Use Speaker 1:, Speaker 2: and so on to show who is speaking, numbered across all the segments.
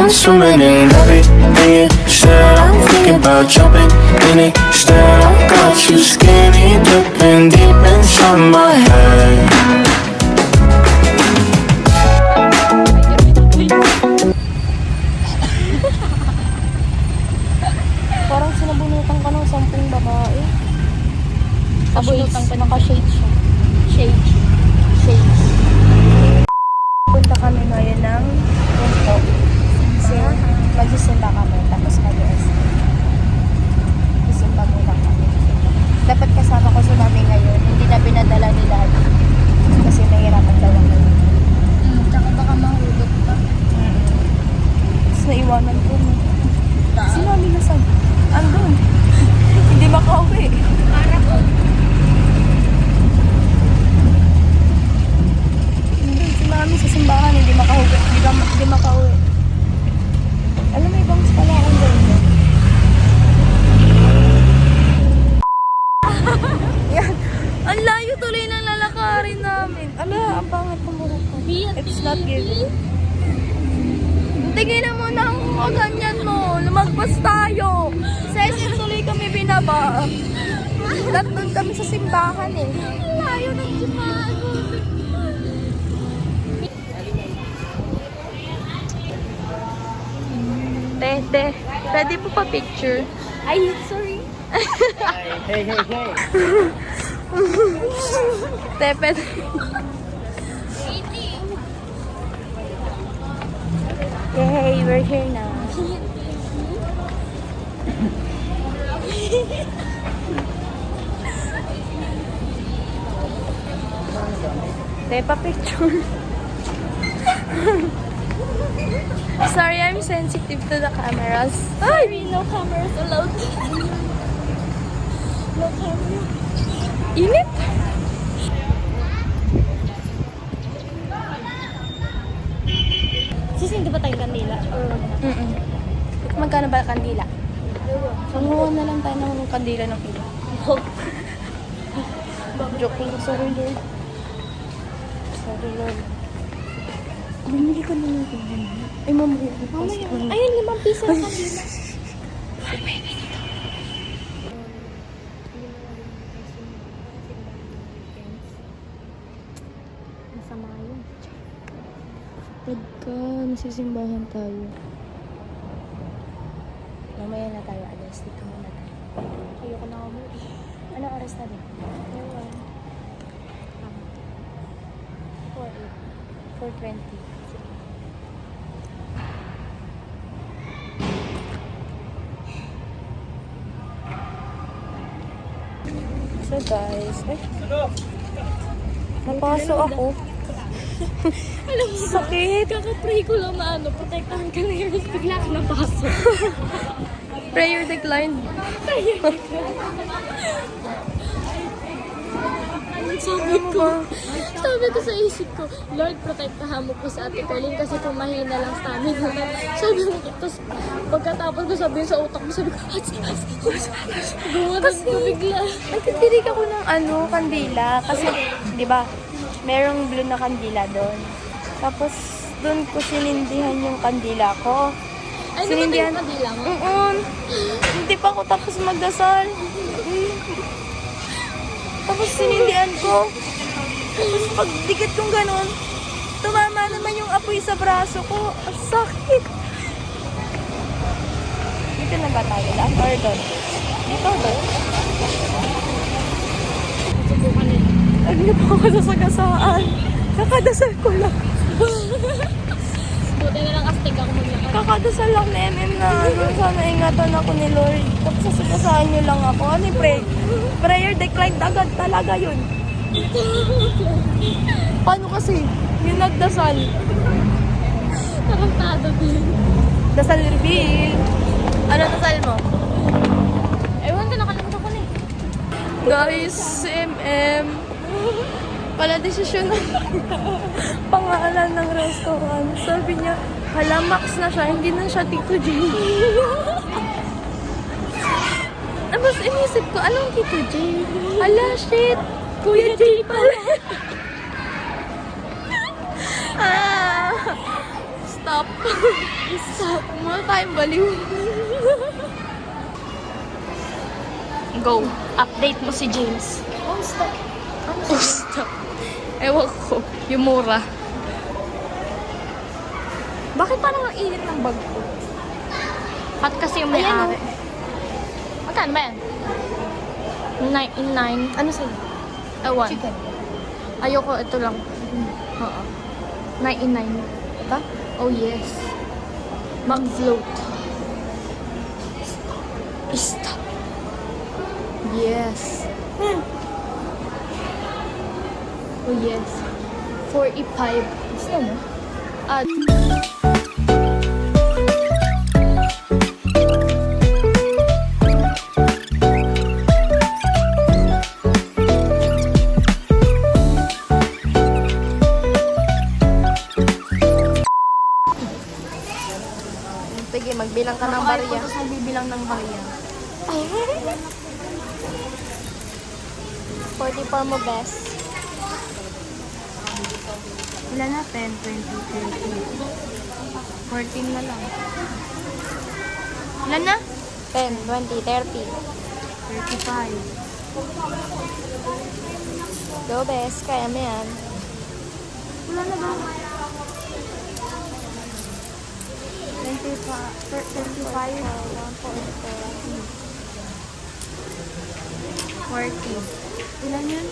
Speaker 1: I'm swimming in everything you said. I'm thinking about jumping in it instead. I got you skinny dipping deep inside my head.
Speaker 2: Parang sinabunutan ka ng 10 babae. Sabunutan ka, naka-shade siya. Shade. Punta kami ngayon ng punto. Kasi magsisimba kami, tapos mag-rest. Magsisimba muna kami. Dapat kasama ko si mami ngayon. Hindi na pinadala ni daddy. Kasi nahihirapan daw ako.
Speaker 3: Tsaka baka mahulog pa.
Speaker 2: Tapos naiwanan ko. Si mami nasa andun. Hindi makauwi. Si mami sa simbahan, hindi makauwi. Alam mo, ibang pala akong ganda. Yan. Ang layo tuloy ng lalakarin namin. Ala, ang pangat ng buhok ko. It's not giving. Tingin na mo na ang ganyan mo. Lumagpas tayo. Session tuloy kami binaba. Doon kami sa simbahan eh.
Speaker 3: Layo ng simbahan.
Speaker 2: Te, pwede po pa picture?
Speaker 3: Ay, sorry.
Speaker 4: Hey.
Speaker 2: Te, pwede. Yay, we're here now. Te, pa picture. Sorry, I'm sensitive to the cameras. Ay!
Speaker 3: No cameras allowed. No camera.
Speaker 2: Init!
Speaker 3: Sisindi ba tayo kandila? Or
Speaker 2: Magkano ba kandila? Sanguha na lang tayo ng kandila ng kilo. Joke lang. Sorry, Lord. Sorry, Lord. Bumili ka na ng kandila. Ay, mamaya.
Speaker 3: Ayun, 5 piso ang kandila. Masama yun.
Speaker 2: Pagka nasisimbahan tayo. Mamaya na tayo, alas. Dito muna tayo.
Speaker 3: Ayoko na umuwi.
Speaker 2: Ano oras na din? 4:20. So guys, napasok ako.
Speaker 3: Alam mo,
Speaker 2: Sakit.
Speaker 3: kakapray ko lang na protektahan ka na yun. Bigla ka napasok.
Speaker 2: Prayer declined.
Speaker 3: Sabi ko sa isip ko, Lord, protektahan mo po sa Ate Carlene kasi kung mahina lang stamina na. Sabi ko, tapos pagkatapos ko sabihin sa utak ko, sabi ko, gumatas ko bigla.
Speaker 2: Nagtitirik ako ng kandila. Kasi, di ba, merong blue na kandila doon. Tapos, doon ko sinindihan yung kandila ko.
Speaker 3: Ay, naman yung kandila mo?
Speaker 2: Hindi pa ako tapos magdasal. Tapos sinindihan ko. Tapos pagdikit kong ganun, tumama naman yung apoy sa braso ko. Ang sakit. Dito na ba tayo lang? Or doon? Dito, doon?
Speaker 3: Subukan nila.
Speaker 2: Hindi pa ako sasagasaan. Kakadasal ko lang.
Speaker 3: Buti na lang astig ako maglakad.
Speaker 2: Kakadasal lang na na sana ingatan ako ni Lord. Tapos sasagasaan niyo lang ako. Ano yung prayer declined agad talaga yun. Paano kasi? Yung nagdasal.
Speaker 3: Nakantado din.
Speaker 2: Dasal reveal. Ano dasal mo?
Speaker 3: Ewan ko, nakalimutan ko na eh.
Speaker 2: Guys, MM. Pala desisyon ng pangalan ng restaurant. Sabi niya, hala, max na siya. Hindi na siya Tito J. Tapos inisip ko, anong Tito J? Hala, shit. Kuya J pala. Stop. Stop. Muna tayong baliw. Go. Update mo si James.
Speaker 3: Oh, stop.
Speaker 2: Oh, stop. Ewan ko. Yung mura. Bakit parang ang init ng bag ko? Hot kasi yung may-ari. Magkano ba yan? 9.
Speaker 3: Ano sa'yo?
Speaker 2: Ewan.
Speaker 3: Chicken.
Speaker 2: Ayoko, ito lang. Oo. 99.
Speaker 3: Ito?
Speaker 2: Oh, yes. Mag-float. Stop. Yes. Oh, yes. 45.
Speaker 3: Gusto mo?
Speaker 2: At sige, magbilang ka ng barya.
Speaker 3: Tapos nagbibilang ng barya.
Speaker 2: 44 mo, best.
Speaker 3: Ilan na? 10, 20, 30. 14 na lang. Ilan na?
Speaker 2: 10, 20, 30.
Speaker 3: 35.
Speaker 2: Go, best. Kaya mo yan.
Speaker 3: Wala na ba? 40. Ilan yun?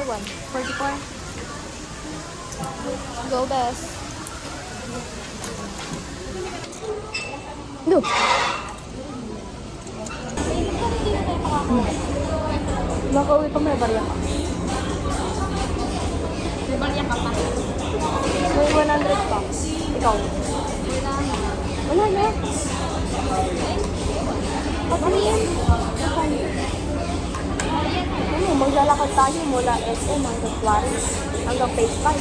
Speaker 2: Ewan.
Speaker 3: 44?
Speaker 2: Go, best.
Speaker 3: No. Makauwi pa may barya ka. May barya ka pa?
Speaker 2: May 100 bucks. Ikaw.
Speaker 3: Wala na.
Speaker 2: Ano yan?
Speaker 3: Ano, maglalakad tayo mula SM hanggang Juarez. Hanggang Phase 5.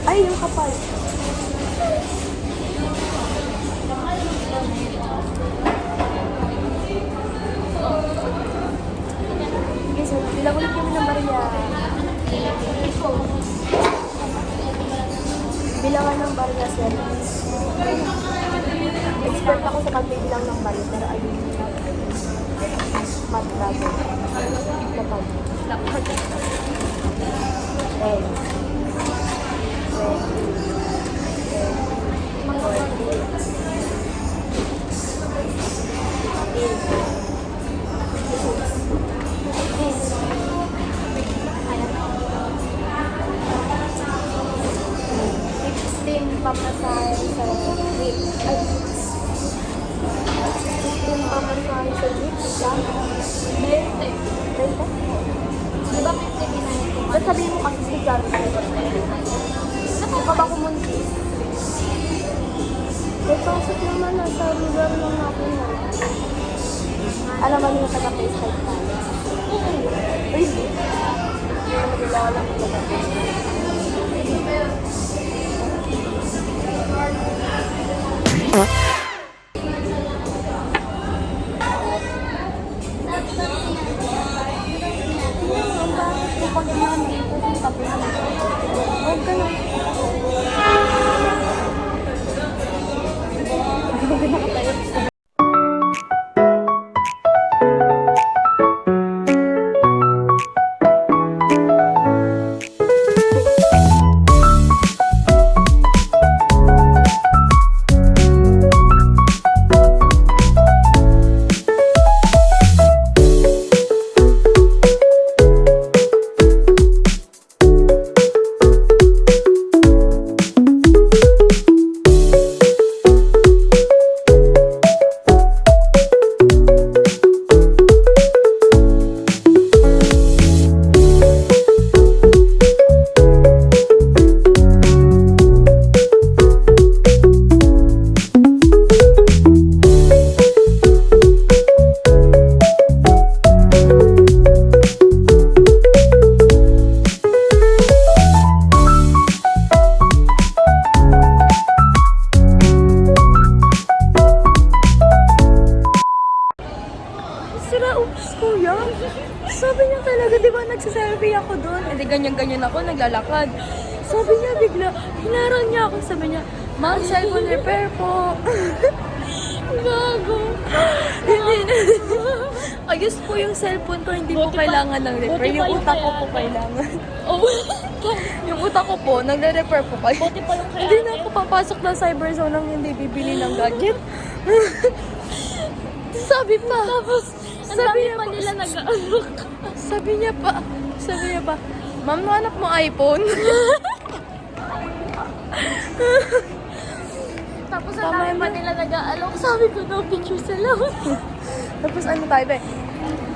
Speaker 3: Ay, yung kapal. Sige, so, bilang ulit kami ng barya. Bilangan ng barya, sir. Expert ako sa pagbibilang ng barya, pero ayun. Matrago. Lapad. Lapad. 16 pamasay sa week. Ay, 16 pamasay sa week. Isa? 20. 20? Di ba 50 ginayat ko? Ba't sabihin mo kasi si Gary? Ano ka ba kumuntis? May pasok naman nasa lugar lang natin na. Alam mo nila taga-face side tayo. Really? Nagagawa lang nila taga-face side. Huwag ka na. Sabi niya talaga, di ba, nagsiselfie ako doon. E di ganyan-ganyan ako, naglalakad.
Speaker 2: Sabi niya bigla, hinarang niya ako. Sabi niya, ma'am, cellphone repair po. Gago. Hindi na. Ayos po yung cellphone ko, hindi po kailangan ng repair. Yung utak ko po kailangan.
Speaker 3: Oh,
Speaker 2: Yung utak ko po, nagre-repair po kayo.
Speaker 3: buti pa yung kaya.
Speaker 2: Hindi na ako papasok ng cyber zone nang hindi bibili ng gadget. Sabi pa. Tapos,
Speaker 3: Ang dami pa nila
Speaker 2: sabi niya pa, ma'am, hanap mo iPhone?
Speaker 3: Tapos ang
Speaker 2: Tama
Speaker 3: dami pa
Speaker 2: yun.
Speaker 3: nila nag-aalok. Sabi ko, no picture sa lang.
Speaker 2: Tapos ano tayo, be?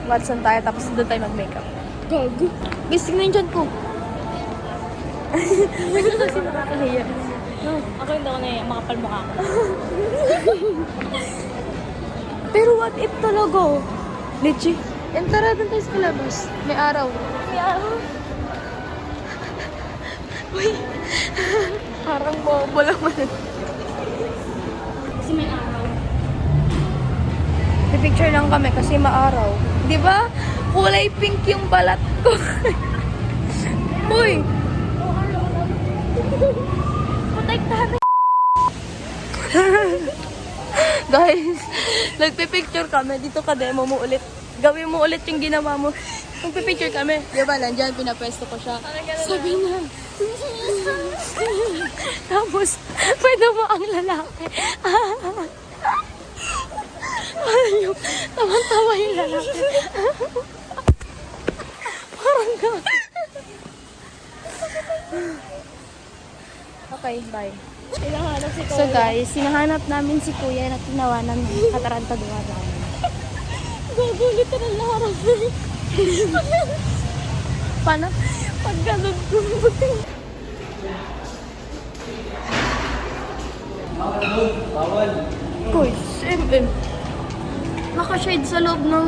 Speaker 2: Watson tayo, tapos doon tayo mag-makeup.
Speaker 3: Gago.
Speaker 2: Gising na yung dyan ko. Kasi nakakahiya.
Speaker 3: No, ako hindi ako na makapalmukha ko.
Speaker 2: Pero what if talaga? Lechi. Yan, tara doon tayo sa labas. May araw. Uy. Parang bobo naman.
Speaker 3: Kasi may araw.
Speaker 2: Pipicture lang kami kasi maaraw. Di ba? Kulay pink yung balat ko. Uy!
Speaker 3: Protektahan na.
Speaker 2: Guys, nagpipicture kami. Dito ka, demo mo ulit. Gawin mo ulit yung ginawa mo. Nagpipicture kami. Di ba, nandyan, pinapwesto ko siya. Sabi niya. Tapos, pwede mo ang lalaki. Parang yung, tawang-tawa yung lalaki. Parang gano'n. Okay, bye.
Speaker 3: Hinahanap si
Speaker 2: So guys, sinahanap namin si Kuya na tinawanan ng katarantaduha namin.
Speaker 3: Gugulit ka ng laharap.
Speaker 2: Paano?
Speaker 3: Pag ganun ko.
Speaker 2: Kuy, SM. Naka-shade sa loob ng...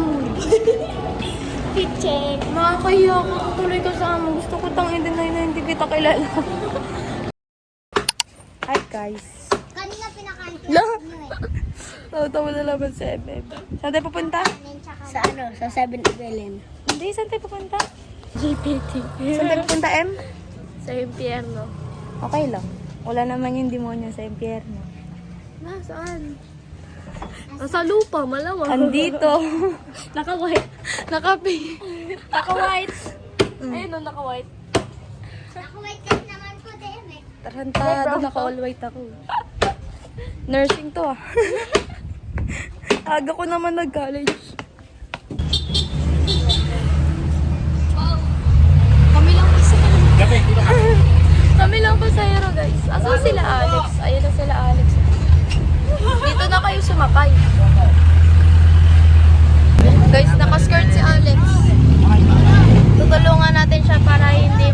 Speaker 3: Fit check.
Speaker 2: Nakakahiya ako. Tuloy ka sa amin. Gusto ko tangin din na hindi kita kilala. Hi guys.
Speaker 4: Kanina pinakain ko
Speaker 2: La!
Speaker 4: nyo eh.
Speaker 2: Tawa na naman si MM. Saan tayo pupunta?
Speaker 4: Sa ano? Sa 7-Eleven.
Speaker 2: Hindi, saan tayo pupunta?
Speaker 3: GPT.
Speaker 2: Saan tayo pupunta, M?
Speaker 3: Sa impyerno.
Speaker 2: Okay lang. Wala naman yung demonyo sa impyerno.
Speaker 3: Nasaan? Nasa lupa, malamang.
Speaker 2: Andito.
Speaker 3: Naka-white.
Speaker 2: Nakapi.
Speaker 3: Naka-white. Ayun o, naka-white.
Speaker 4: Naka-white card naman po, DM eh.
Speaker 2: Tarantado, naka-all white ako. Nursing to ah. Aga ko naman nag-college. Kami lang isa Kami lang po sa hero guys. Asan sila Alex? Ayun na sila Alex. Dito na kayo sumakay. Guys, naka-skirt si Alex. Tutulungan natin siya para hindi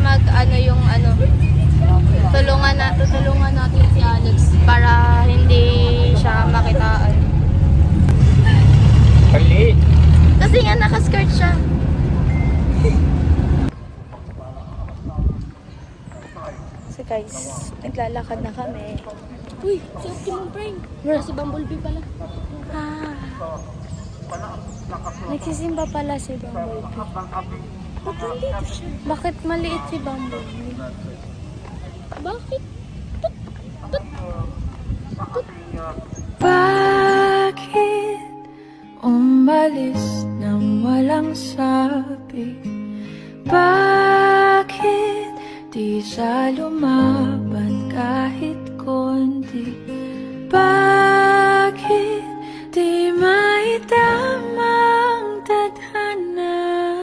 Speaker 2: tutulungan natin si Alex para hindi siya makitaan. Kasi nga naka-skirt siya. So guys, naglalakad na kami.
Speaker 3: Uy, si Optimum Prime. Wala si Bumblebee pala.
Speaker 2: Ah. Nagsisimba pala si Bumblebee.
Speaker 3: Ba't nandito siya?
Speaker 2: Bakit maliit si Bumblebee?
Speaker 3: Bakit?
Speaker 5: Bakit umalis nang walang sabi? Bakit di siya lumaban kahit konti? Bakit di maitama ang tadhana?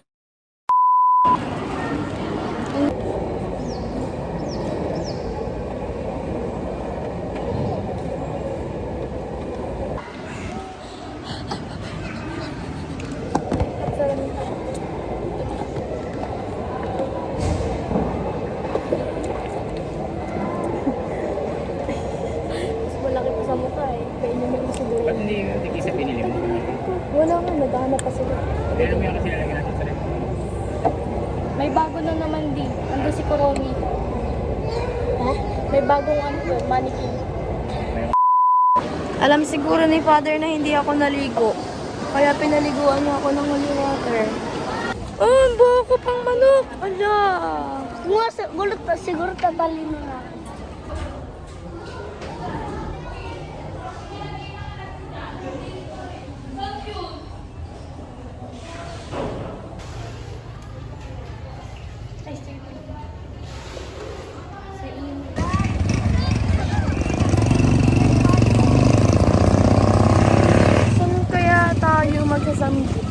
Speaker 2: Malaki pa sa mukha eh. Kaya niya may siguro.
Speaker 6: Ba't hindi isa pinili mo?
Speaker 2: Wala nga, naghahanap pa sila.
Speaker 6: Pero may kasi nalagyan natin sa rin.
Speaker 3: May bago na naman di. Ando si Kuromi. Ha? May bagong ano yun, mannequin.
Speaker 2: Alam siguro ni Father na hindi ako naligo. Kaya pinaliguan niya ako ng holy water. Oh, ang buho ko pang manok! Ala!
Speaker 3: Gulot pa siguro tatalino na.
Speaker 2: Saan kaya tayo magsasamgit?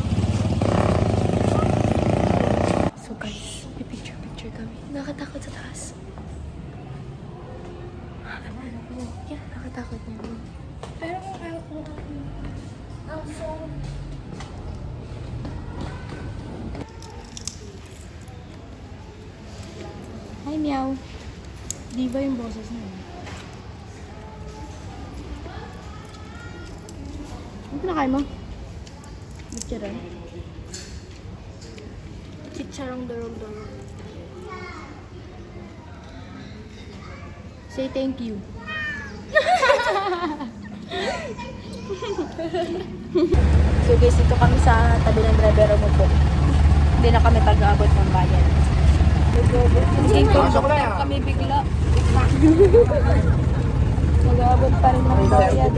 Speaker 2: So guys, may picture kami. Nakatakot sa taas. Yeah, nakatakot niya.
Speaker 3: Pero kung ayaw ko ang phone.
Speaker 2: Hi, meow. Di ba yung boses niya? Ano pinakain mo? Chicharon?
Speaker 3: Chicharong dorong-dorong.
Speaker 2: Say thank you. So guys, dito kami sa tabi ng Rivera mo po. Hindi na kami taga-abot ng bayan. Hindi kami bigla. Nag-aabot pa rin ng bayan.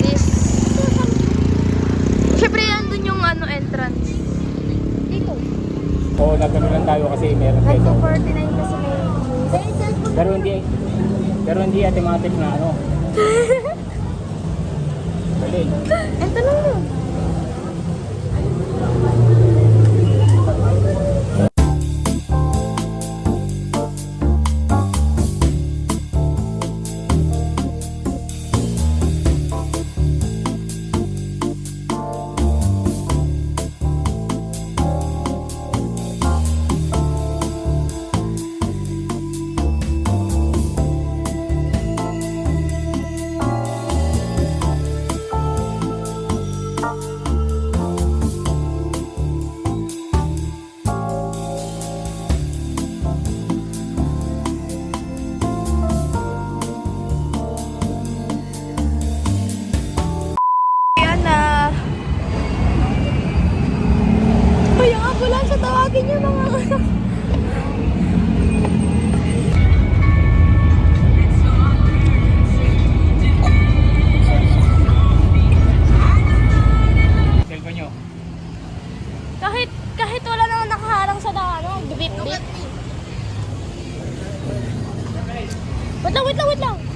Speaker 2: This. Siyempre, andun yung entrance. Dito.
Speaker 6: Oo, nagkano lang tayo kasi meron dito.
Speaker 2: Nagko 49 kasi may
Speaker 6: Pero hindi automatic na ano. Bali.
Speaker 2: Ito lang yun. Yan na. Ay, ang ambulansya, tawagin niyo mga anak.
Speaker 6: Cellphone nyo.
Speaker 2: Kahit wala nang nakaharang sa bip bip. Wait lang.